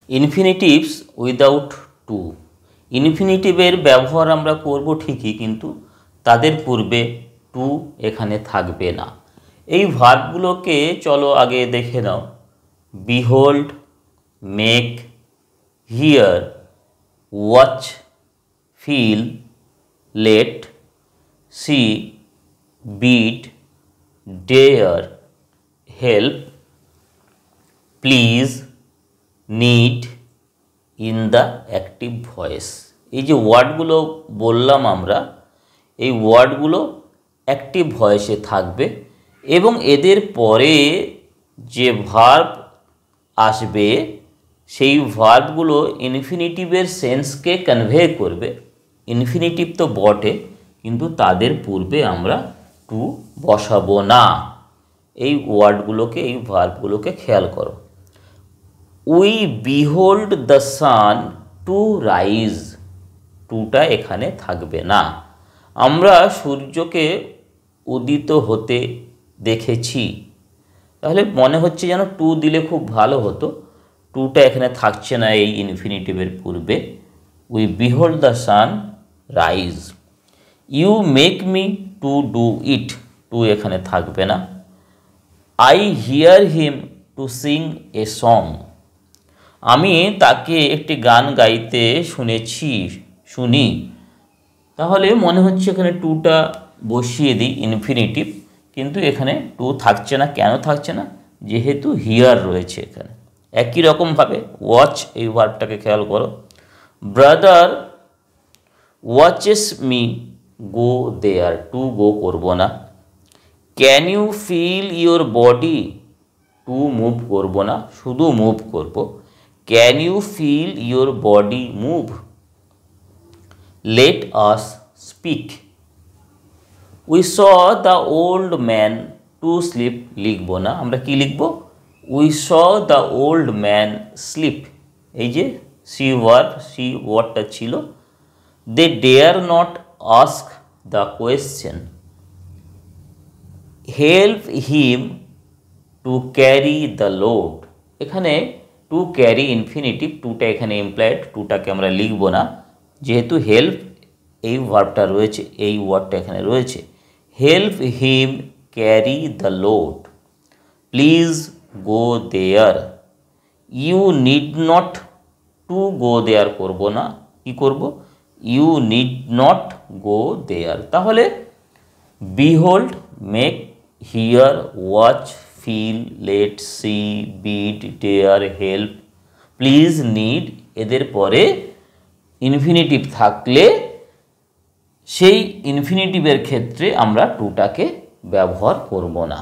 Infinitives without two. ইনফিনিটিভের ব্যবহার আমরা করব ঠিকই, কিন্তু তাদের পূর্বে টু এখানে থাকবে না। এই ভার্বগুলোকে চলো আগে দেখে নাও। Behold, make, hear, watch, feel, let, see, bid, dare, help, please, need, in the active voice. এই যে ওয়ার্ডগুলো বললাম আমরা, এই ওয়ার্ডগুলো অ্যাক্টিভ ভয়েসে থাকবে এবং এদের পরে যে ভার্ব আসবে সেই ভার্বগুলো ইনফিনিটিভের সেন্সকে কনভে করবে। ইনফিনিটিভ তো বটে, কিন্তু তাদের পূর্বে আমরা টু বসাবো না। এই ওয়ার্ডগুলোকে, এই ভার্বগুলোকে খেয়াল করো। We behold the San to rise, টুটা এখানে থাকবে না। আমরা সূর্যকে উদিত হতে দেখেছি। তাহলে মনে হচ্ছে যেন টু দিলে খুব ভালো হতো। টুটা এখানে থাকছে না এই ইনফিনিটিভের পূর্বে। We behold the sunrise. You make me to do it, to এখানে থাকবে না। I hear him to sing a song, আমি তাকে একটি গান গাইতে শুনি। তাহলে মনে হচ্ছে এখানে টুটা বসিয়ে দিই ইনফিনিটিভ, কিন্তু এখানে টু থাকছে না। কেন থাকছে না? যেহেতু হিয়ার রয়েছে এখানে। একই রকমভাবে ওয়াচ, এই ভার্বটাকে খেয়াল করো। Brother watches me go there, to go করব না। Can you feel your body, to move করব না, শুধু মুভ করব। Can you feel your body move. Let us speak. We saw the old man to sleep, লিখব না, আমরা কি লিখব? We saw the old man sleep. এই যে সি ওয়ার্ডটা ছিল। They dare not ask the question. Help him to carry the load. এখানে টু ক্যারি ইনফিনিটিভ, টুটা এখানে ইমপ্লয়েড, টুটাকে আমরা লিখব না। যেহেতু হেল্প এই ভার্বটা রয়েছে, এই ওয়ার্ডটা এখানে রয়েছে। Help him carry the load. Please go there. You need not to go there করব না, কি করব? You need not go there. তাহলে behold, make, hear, watch, feel, let, see, bid, dare, help, please, need, এদের পরে infinitive থাকলে সেই ইনফিনিটিভের ক্ষেত্রে আমরা টুটাকে ব্যবহার করব না।